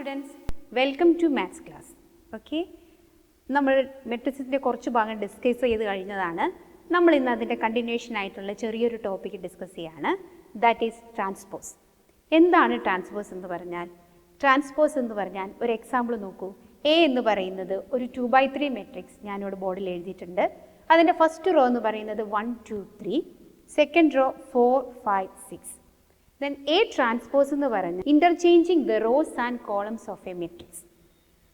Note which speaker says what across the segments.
Speaker 1: students, welcome to maths class. Okay, നമ്മൾ മെട്രിക്സിന്റെ കുറച്ച് ഭാഗം ഡിസ്കസ് ചെയ്ത് കഴിഞ്ഞതാണ്. നമ്മൾ ഇന്ന് അതിന്റെ കണ്ടിന്യൂഷൻ ആയിട്ടുള്ള ചെറിയൊരു ടോപ്പിക് ഡിസ്കസ് ചെയ്യാണ്. That is transpose. എന്താണ് ട്രാൻസ്പോസ് എന്ന് പറഞ്ഞാൽ? ട്രാൻസ്പോസ് എന്ന് പറഞ്ഞാൽ ഒരു എക്സാമ്പിൾ നോക്കൂ. എ എന്ന് പറയുന്നത് ഒരു 2/3 മെട്രിക്സ് ഞാനിവിടെ ബോർഡിൽ എഴുതിയിട്ടുണ്ട്. അതിൻ്റെ ഫസ്റ്റ് റോ എന്ന് പറയുന്നത് 1 2 3, second row 4 5 6. Then A transpose എന്ന് പറഞ്ഞാൽ interchanging the rows and columns of a matrix.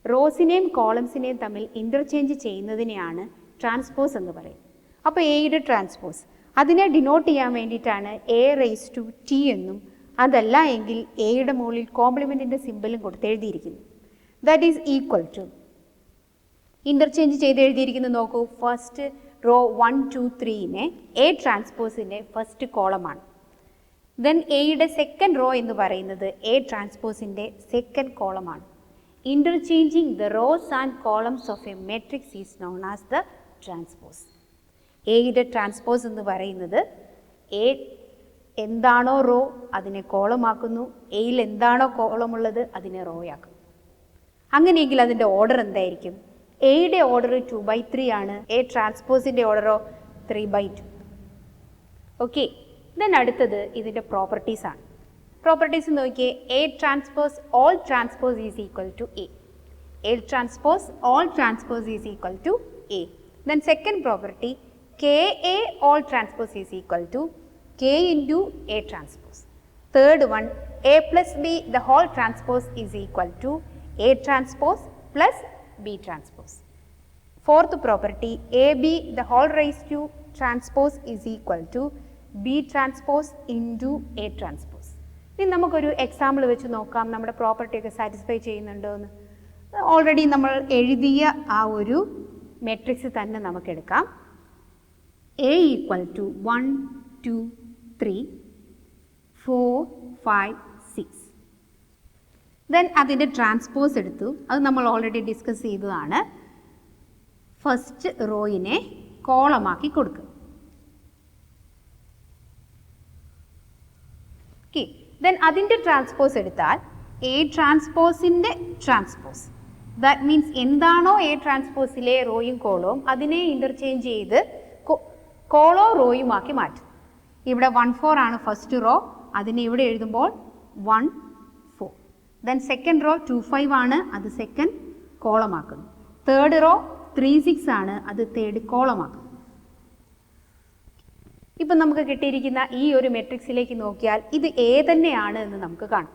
Speaker 1: റോസിനെയും കോളംസിനെയും തമ്മിൽ ഇൻ്റർചേഞ്ച് ചെയ്യുന്നതിനെയാണ് ട്രാൻസ്പോസ് എന്ന് പറയുന്നത്. അപ്പോൾ എയുടെ ട്രാൻസ്പോസ് അതിനെ ഡിനോട്ട് ചെയ്യാൻ വേണ്ടിയിട്ടാണ് A raised to T എന്നും അതല്ല എങ്കിൽ എയുടെ മുകളിൽ കോംപ്ലിമെൻറ്റിൻ്റെ സിമ്പിളും കൊടുത്ത് എഴുതിയിരിക്കുന്നു. That is equal to interchange ചെയ്ത് എഴുതിയിരിക്കുന്നത് നോക്കൂ. ഫസ്റ്റ് റോ 1 2 3നെ എ ട്രാൻസ്പോസിൻ്റെ ഫസ്റ്റ് കോളമാണ്. ദെൻ എയുടെ സെക്കൻഡ് റോ എന്ന് പറയുന്നത് എ ട്രാൻസ്പോസിൻ്റെ സെക്കൻഡ് കോളമാണ്. Interchanging the rows and columns of a matrix is known as the transpose. എയുടെ ട്രാൻസ്പോസ് എന്ന് പറയുന്നത് എ എന്താണോ റോ അതിനെ കോളമാക്കുന്നു, എയിൽ എന്താണോ കോളമുള്ളത് അതിനെ റോയാക്കുന്നു. അങ്ങനെയെങ്കിൽ അതിൻ്റെ ഓർഡർ എന്തായിരിക്കും? എയുടെ ഓർഡർ 2/3 ആണ്, എ ട്രാൻസ്പോസിൻ്റെ ഓർഡറോ 3/2. ഓക്കെ, ദെൻ അടുത്തത് ഇതിൻ്റെ പ്രോപ്പർട്ടീസ് ആണ്. പ്രോപ്പർട്ടീസ് നോക്കിയേ. A transpose whole transpose is equal to A. A transpose whole transpose is equal to A. Then second property K A whole transpose is equal to K into A transpose. Third one A plus B the whole transpose is equal to A transpose plus B transpose. Fourth property A B the whole raise to transpose is equal to B transpose into A transpose. ഇനി നമുക്കൊരു example വെച്ച് നോക്കാം നമ്മുടെ പ്രോപ്പർട്ടിയൊക്കെ satisfy ചെയ്യുന്നുണ്ടോ എന്ന്. Already നമ്മൾ എഴുതിയ ആ ഒരു മെട്രിക്സ് തന്നെ നമുക്കെടുക്കാം. A equal to 1 2 3 4 5 6. ദെൻ അതിൻ്റെ ട്രാൻസ്പോസ് എടുത്തു. അത് നമ്മൾ ഓൾറെഡി ഡിസ്കസ് ചെയ്തതാണ്. ഫസ്റ്റ് റോയിനെ കോളമാക്കി കൊടുക്കുക. ഓക്കെ, ദെൻ അതിൻ്റെ ട്രാൻസ്പോസ് എടുത്താൽ എ ട്രാൻസ്പോസിൻ്റെ ട്രാൻസ്പോസ്. ദാറ്റ് മീൻസ് എന്താണോ എ ട്രാൻസ്പോസിലെ റോയും കോളവും അതിനെ ഇൻ്റർചേഞ്ച് ചെയ്ത് കോളോ റോയുമാക്കി മാറ്റും. ഇവിടെ 1 4 ആണ് ഫസ്റ്റ് റോ, അതിനെ ഇവിടെ എഴുതുമ്പോൾ 1 4. ദെൻ സെക്കൻഡ് റോ 2 5 ആണ്, അത് സെക്കൻഡ് കോളമാക്കുന്നു. തേർഡ് റോ 3 6 ആണ്, അത് തേർഡ് കോളമാക്കുന്നു. ഇപ്പം നമുക്ക് കിട്ടിയിരിക്കുന്ന ഈ ഒരു മെട്രിക്സിലേക്ക് നോക്കിയാൽ ഇത് എ തന്നെയാണ് എന്ന് നമുക്ക് കാണാം.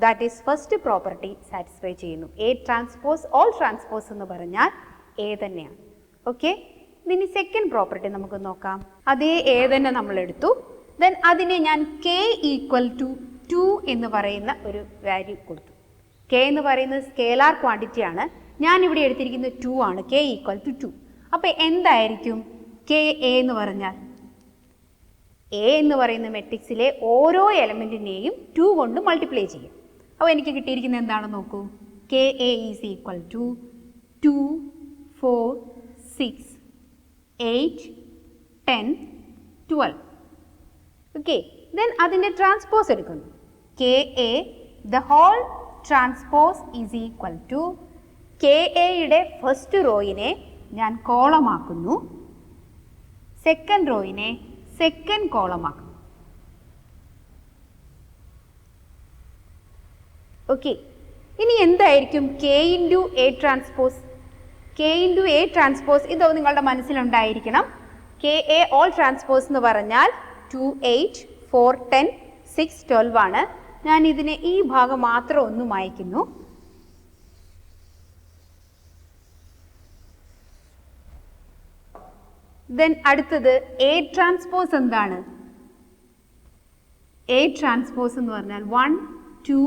Speaker 1: That is first property satisfy ചെയ്യുന്നു. എ ട്രാൻസ്പോസ് ഓൾ ട്രാൻസ്പോസ് എന്ന് പറഞ്ഞാൽ എ തന്നെയാണ്. ഓക്കെ, ഇനി സെക്കൻഡ് പ്രോപ്പർട്ടി നമുക്ക് നോക്കാം. അതേ എ തന്നെ നമ്മൾ എടുത്തു. ദെൻ അതിനെ ഞാൻ കെ ഈക്വൽ ടു 2 എന്ന് പറയുന്ന ഒരു വാല്യൂ കൊടുത്തു. കെ എന്ന് പറയുന്നത് സ്കേലാർ ക്വാണ്ടിറ്റി ആണ്. ഞാനിവിടെ എടുത്തിരിക്കുന്നത് 2 ആണ്. K equal to 2. അപ്പോൾ എന്തായിരിക്കും കെ എ എന്ന് പറഞ്ഞാൽ? എ എന്ന് പറയുന്ന മെട്രിക്സിലെ ഓരോ എലമെൻറ്റിനെയും 2 കൊണ്ട് മൾട്ടിപ്ലൈ ചെയ്യും. അപ്പോൾ എനിക്ക് കിട്ടിയിരിക്കുന്നത് എന്താണെന്ന് നോക്കൂ. K A is equal to 2 4 6 8 10 12. Okay, then അതിൻ്റെ ട്രാൻസ്പോസ് എടുക്കുന്നു. K A the whole transpose is equal to k എയുടെ ഫസ്റ്റ് റോയിനെ ഞാൻ കോളമാക്കുന്നു, സെക്കൻഡ് റോയിനെ സെക്കൻഡ് കോളമാക്കും. ഓക്കെ, ഇനി എന്തായിരിക്കും k into A transpose? K into A transpose ഇതോ നിങ്ങളുടെ മനസ്സിലുണ്ടായിരിക്കണം. കെ എ ഓൾ ട്രാൻസ്പോസ് എന്ന് പറഞ്ഞാൽ 2 8 4 10 6 12 ആണ്. ഞാൻ ഇതിനെ ഈ ഭാഗം മാത്രം ഒന്ന് മായ്ക്കുന്നു. ദെൻ അടുത്തത് എ ട്രാൻസ്പോസ് എന്താണ്? എ ട്രാൻസ്പോസ് എന്ന് പറഞ്ഞാൽ 1 2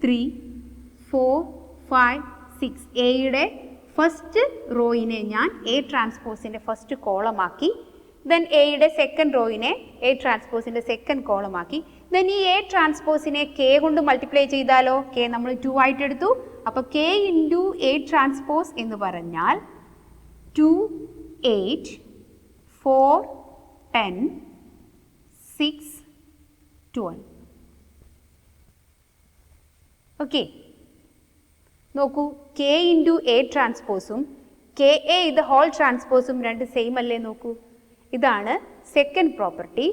Speaker 1: 3 4 5 6. എയുടെ ഫസ്റ്റ് റോയിനെ ഞാൻ എ ട്രാൻസ്പോസിൻ്റെ ഫസ്റ്റ് കോളമാക്കി. ദെൻ എയുടെ സെക്കൻഡ് റോയിനെ എ ട്രാൻസ്പോസിൻ്റെ സെക്കൻഡ് കോളമാക്കി. ദെൻ ഈ എ ട്രാൻസ്പോസിനെ കെ കൊണ്ട് മൾട്ടിപ്ലൈ ചെയ്താലോ? കെ നമ്മൾ 2 ആയിട്ട് എടുത്തു. അപ്പോൾ കെ ഇൻറ്റു എ ട്രാൻസ്പോസ് എന്ന് പറഞ്ഞാൽ 2 8 4 10 6 12. Okay. നോക്കൂ, കെ ഇൻറ്റു എ ട്രാൻസ്പോസും കെ എ ഇത് ഹോൾ ട്രാൻസ്പോസും രണ്ട് സെയിം അല്ലേ നോക്കൂ. ഇതാണ് സെക്കൻഡ് പ്രോപ്പർട്ടി.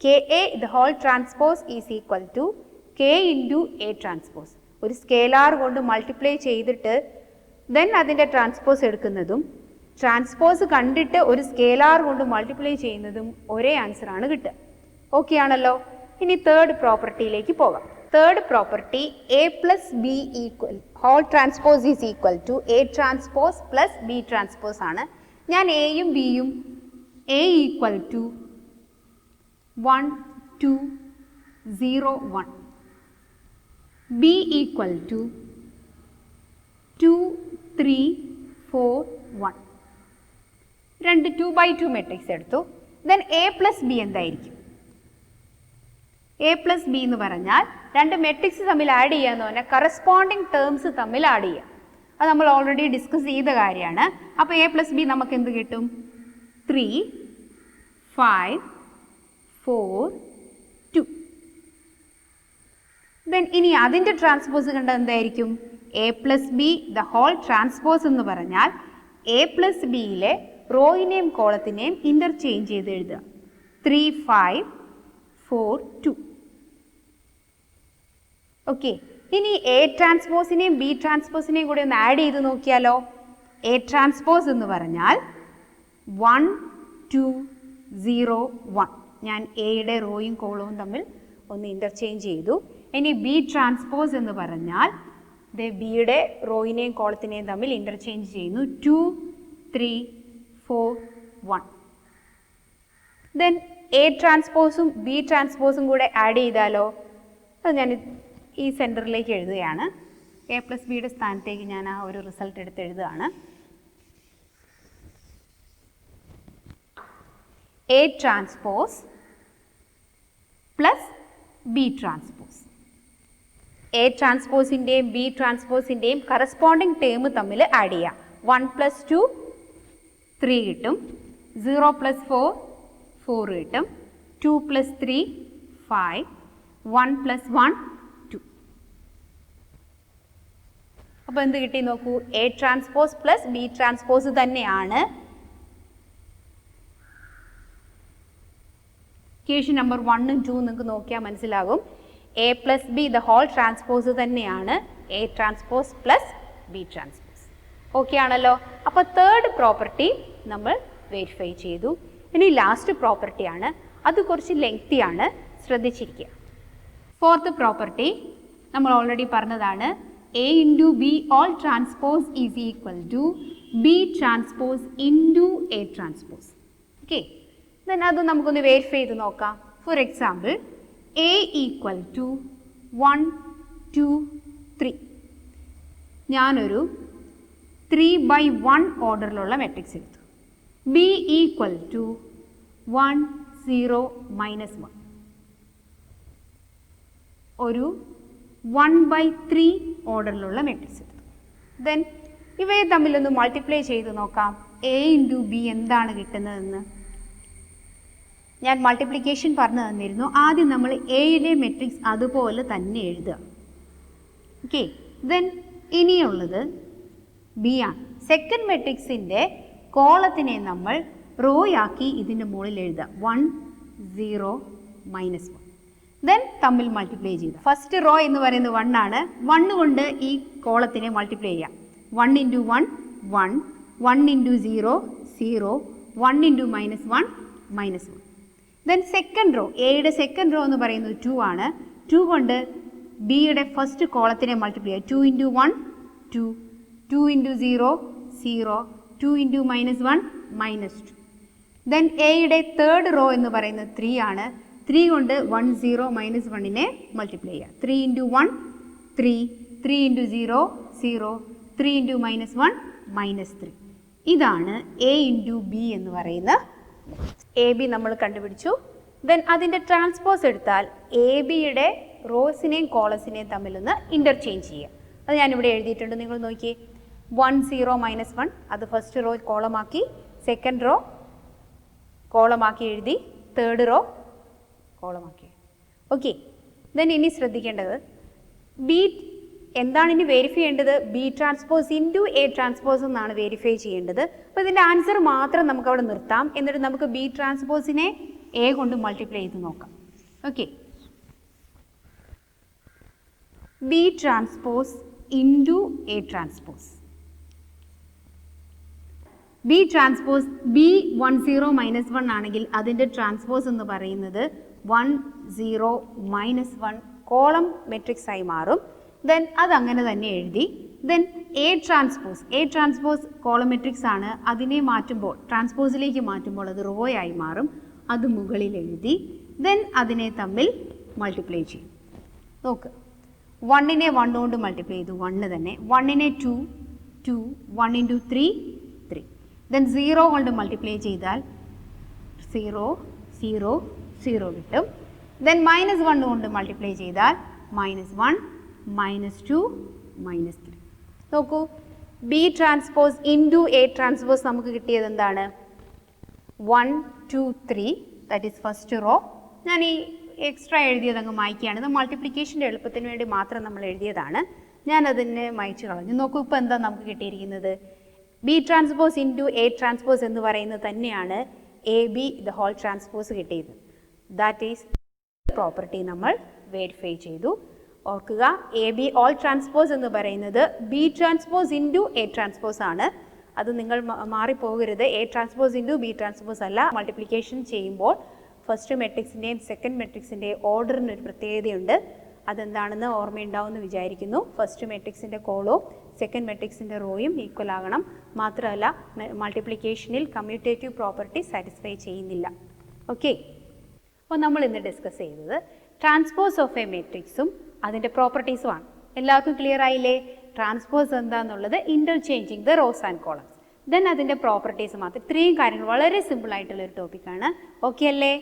Speaker 1: കെ എ ഇത് whole transpose is equal to K into A transpose. ഒരു സ്കേലാർ കൊണ്ട് മൾട്ടിപ്ലൈ ചെയ്തിട്ട് ദെൻ അതിൻ്റെ ട്രാൻസ്പോസ് എടുക്കുന്നതും ട്രാൻസ്പോസ് കണ്ടിട്ട് ഒരു സ്കേലാർ കൊണ്ട് മൾട്ടിപ്ലൈ ചെയ്യുന്നതും ഒരേ ആൻസറാണ് കിട്ടുക. ഓക്കെ ആണല്ലോ. ഇനി തേർഡ് പ്രോപ്പർട്ടിയിലേക്ക് പോകാം. Third property A plus B equal whole transpose is equal to A transpose plus B transpose ആണ്. ഞാൻ എയും ബിയും A equal to 1 2 0 1, B equal to 2 3 4 1, രണ്ട് 2x2 മെട്രിക്സ് എടുത്തു. ദെൻ എ പ്ലസ് ബി എന്തായിരിക്കും? എ പ്ലസ് ബി എന്ന് പറഞ്ഞാൽ രണ്ട് മെട്രിക്സ് തമ്മിൽ ആഡ് ചെയ്യുക എന്ന് പറഞ്ഞാൽ കറസ്പോണ്ടിങ് ടേംസ് തമ്മിൽ ആഡ് ചെയ്യുക. അത് നമ്മൾ ഓൾറെഡി ഡിസ്കസ് ചെയ്ത കാര്യമാണ്. അപ്പോൾ എ പ്ലസ് ബി നമുക്ക് എന്ത് കിട്ടും? 3 5 4 2. ദെൻ ഇനി അതിൻ്റെ ട്രാൻസ്പോസ് കണ്ടത് എന്തായിരിക്കും? A plus B the whole transpose എന്ന് പറഞ്ഞാൽ എ പ്ലസ് ബിയിലെ റോയിനെയും കോളത്തിനെയും ഇൻ്റർചേഞ്ച് ചെയ്ത് എഴുതുക. 3 5 4 2. ഓക്കെ, ഇനി എ ട്രാൻസ്പോസിനെയും ബി ട്രാൻസ്പോസിനെയും കൂടി ഒന്ന് ആഡ് ചെയ്ത് നോക്കിയാലോ. എ ട്രാൻസ്പോസ് എന്ന് പറഞ്ഞാൽ 1 2 0 1. ഞാൻ എയുടെ റോയും കോളവും തമ്മിൽ ഒന്ന് ഇൻ്റർചേഞ്ച് ചെയ്തു. ഇനി ബി ട്രാൻസ്പോസ് എന്ന് പറഞ്ഞാൽ ബിയുടെ റോയിനെയും കോളത്തിനെയും തമ്മിൽ ഇൻ്റർചേഞ്ച് ചെയ്യുന്നു. 2 3 4 1. ദെൻ എ ട്രാൻസ്പോസും ബി ട്രാൻസ്പോസും കൂടെ ആഡ് ചെയ്താലോ. അത് ഞാൻ ഈ സെൻറ്ററിലേക്ക് എഴുതുകയാണ്. എ പ്ലസ് ബിയുടെ സ്ഥാനത്തേക്ക് ഞാൻ ആ ഒരു റിസൾട്ട് എടുത്ത് എഴുതുകയാണ്. A transpose plus B transpose. A ട്രാൻസ്പോസിൻ്റെയും ബി ട്രാൻസ്പോസിൻ്റെയും കറസ്പോണ്ടിങ് ടേം തമ്മിൽ ആഡ് ചെയ്യാം. 1 + 2 3 കിട്ടും. 0 + 4 4 കിട്ടും. 2 + 3 5. 1 + 1 2. അപ്പോൾ എന്ത് കിട്ടി നോക്കൂ. A transpose plus B transpose തന്നെയാണ്. ഇക്വേഷൻ നമ്പർ 1 ഉം 2 നിങ്ങൾക്ക് നോക്കിയാൽ മനസ്സിലാകും. A plus B the whole transpose തന്നെയാണ് A transpose plus B transpose. Okay ആണല്ലോ. അപ്പോൾ തേർഡ് പ്രോപ്പർട്ടി നമ്മൾ വെരിഫൈ ചെയ്തു. ഇനി ലാസ്റ്റ് പ്രോപ്പർട്ടിയാണ്. അത് കുറച്ച് ലെങ്തിയാണ്, ശ്രദ്ധിച്ചിരിക്കുക. ഫോർത്ത് പ്രോപ്പർട്ടി നമ്മൾ ഓൾറെഡി പറഞ്ഞതാണ്. A into B whole transpose is equal to B transpose into A transpose. Okay, then അത് നമുക്കൊന്ന് വെരിഫൈ ചെയ്ത് നോക്കാം. For example A equal to 1 2 3. ഞാനൊരു 3/1 ഓർഡറിലുള്ള മെട്രിക്സ് എടുത്തു. B equal to 1 0 -1. ഒരു 1/3 ഓർഡറിലുള്ള മെട്രിക്സ് എടുത്തു. ദെൻ ഇവയെ തമ്മിലൊന്ന് മൾട്ടിപ്ലൈ ചെയ്ത് നോക്കാം. എ ഇൻറ്റു ബി എന്താണ് കിട്ടുന്നതെന്ന് ഞാൻ മൾട്ടിപ്ലിക്കേഷൻ പറഞ്ഞു തന്നിരുന്നു. ആദ്യം നമ്മൾ എയിലെ മെട്രിക്സ് അതുപോലെ തന്നെ എഴുതുക. ഓക്കെ, ദെൻ ഇനിയുള്ളത് ബി ആണ്. സെക്കൻഡ് മെട്രിക്സിൻ്റെ കോളത്തിനെ നമ്മൾ റോ ആക്കി ഇതിൻ്റെ മുകളിൽ എഴുതുക. 1 0 -1. ദെൻ തമ്മിൽ മൾട്ടിപ്ലൈ ചെയ്യുക. ഫസ്റ്റ് റോ എന്ന് പറയുന്നത് 1 ആണ്. 1 കൊണ്ട് ഈ കോളത്തിനെ മൾട്ടിപ്ലൈ ചെയ്യാം. 1 × 1 1, 1 × 0 0, 1 × -1 -1. ദെൻ സെക്കൻഡ് റോ, എയുടെ സെക്കൻഡ് റോ എന്ന് പറയുന്നത് 2 ആണ്. 2 കൊണ്ട് ബിയുടെ ഫസ്റ്റ് കോളത്തിനെ മൾട്ടിപ്ലൈ ചെയ്യുക. 2 × 1 2, 2 × 0 0, 2 × -1 -2. ദെൻ എയുടെ തേർഡ് റോ എന്ന് പറയുന്നത് 3 ആണ്. 3 കൊണ്ട് 1 0 -1നെ മൾട്ടിപ്ലൈ ചെയ്യുക. 3 × 1 3, 3 × 0 0, 3 × -1 -3. ഇതാണ് എ ഇൻറ്റു ബി എന്ന് പറയുന്ന എ ബി നമ്മൾ കണ്ടുപിടിച്ചു. ദെൻ അതിൻ്റെ ട്രാൻസ്പോസ് എടുത്താൽ എ ബിയുടെ റോസിനെയും കോളസിനെയും തമ്മിലൊന്ന് ഇൻ്റർചേഞ്ച് ചെയ്യുക. അത് ഞാനിവിടെ എഴുതിയിട്ടുണ്ട്, നിങ്ങൾ നോക്കിയേ. 1 0 -1 അത് ഫസ്റ്റ് റോ കോളമാക്കി, സെക്കൻഡ് റോ കോളമാക്കി എഴുതി, തേർഡ് റോ കോളമാക്കി. ഓക്കെ, ദെൻ ഇനി ശ്രദ്ധിക്കേണ്ടത് ബി എന്താണ് ഇനി വെരിഫൈ ചെയ്യേണ്ടത്? B transpose into A transpose എന്നാണ് വെരിഫൈ ചെയ്യേണ്ടത്. അപ്പോൾ ഇതിൻ്റെ ആൻസർ മാത്രം നമുക്ക് അവിടെ നിർത്താം. എന്നിട്ട് നമുക്ക് ബി ട്രാൻസ്പോസിനെ എ കൊണ്ട് മൾട്ടിപ്ലൈ ചെയ്ത് നോക്കാം. Okay, B transpose into A transpose. B transpose B10 ആണെങ്കിൽ അതിൻ്റെ ട്രാൻസ്പോസ് എന്ന് പറയുന്നത് 1 0 -1 കോളം മെട്രിക്സ് ആയി മാറും. ദെൻ അതങ്ങനെ തന്നെ എഴുതി. Then A transpose column matrix ആണ്. അതിനെ മാറ്റുമ്പോൾ ട്രാൻസ്പോസിലേക്ക് മാറ്റുമ്പോൾ അത് റോ ആയി മാറും. അത് മുകളിൽ എഴുതി. ദെൻ അതിനെ തമ്മിൽ മൾട്ടിപ്ലൈ ചെയ്യും. നോക്ക്, 1നെ 1 കൊണ്ട് മൾട്ടിപ്ലൈ ചെയ്തു, 1 തന്നെ. 1നെ 2 2 1 × 3 3. ദെൻ 0 കൊണ്ട് മൾട്ടിപ്ലൈ ചെയ്താൽ 0 0 0 കിട്ടും. ദെൻ -1 കൊണ്ട് മൾട്ടിപ്ലൈ ചെയ്താൽ -1 -2 -3. നോക്കൂ, B transpose into A transpose നമുക്ക് കിട്ടിയത് എന്താണ്? 1 2 3, ദാറ്റ് ഈസ് ഫസ്റ്റ് റോ. ഞാൻ ഈ എക്സ്ട്രാ എഴുതിയത് അങ്ങ് മായ്ക്കുകയാണ്. ഇത് മൾട്ടിപ്ലിക്കേഷൻ്റെ എളുപ്പത്തിന് വേണ്ടി മാത്രം നമ്മൾ എഴുതിയതാണ്. ഞാൻ അതിനെ മായ്ച്ചു കളഞ്ഞു. നോക്കൂ, ഇപ്പോൾ എന്താ നമുക്ക് കിട്ടിയിരിക്കുന്നത്? B transpose into A transpose എന്ന് പറയുന്നത് തന്നെയാണ് A B the whole transpose കിട്ടിയത്. ദാറ്റ് ഈസ് പ്രോപ്പർട്ടി നമ്മൾ വെരിഫൈ ചെയ്തു. ഓർക്കുക, എ ബി ഓൾ ട്രാൻസ്പോസ് എന്ന് പറയുന്നത് B transpose into A transpose ആണ്. അത് നിങ്ങൾ മാറിപ്പോകരുത്. A transpose into B transpose അല്ല. മൾട്ടിപ്ലിക്കേഷൻ ചെയ്യുമ്പോൾ ഫസ്റ്റ് മെട്രിക്സിൻ്റെയും സെക്കൻഡ് മെട്രിക്സിൻ്റെയും ഓർഡറിനൊരു പ്രത്യേകതയുണ്ട്. അതെന്താണെന്ന് ഓർമ്മയുണ്ടാവുമെന്ന് വിചാരിക്കുന്നു. ഫസ്റ്റ് മെട്രിക്സിൻ്റെ കോളോ സെക്കൻഡ് മെട്രിക്സിൻ്റെ റോയും ഈക്വൽ ആകണം. മാത്രമല്ല, മൾട്ടിപ്ലിക്കേഷനിൽ കമ്മ്യൂട്ടേറ്റീവ് പ്രോപ്പർട്ടി സാറ്റിസ്ഫൈ ചെയ്യുന്നില്ല. ഓക്കെ, അപ്പോൾ നമ്മൾ ഇന്ന് ഡിസ്കസ് ചെയ്തത് ട്രാൻസ്പോസ് ഓഫ് എ മെട്രിക്സും അതിൻ്റെ പ്രോപ്പർട്ടീസുമാണ്. എല്ലാവർക്കും ക്ലിയർ ആയില്ലേ? ട്രാൻസ്പോസ് എന്താണെന്നുള്ളത് interchanging the rows and columns. Then അതിൻ്റെ പ്രോപ്പർട്ടീസ് മാത്രം. ഇത്രയും കാര്യങ്ങൾ വളരെ സിമ്പിൾ ആയിട്ടുള്ളൊരു ടോപ്പിക്കാണ്. ഓക്കെ അല്ലേ?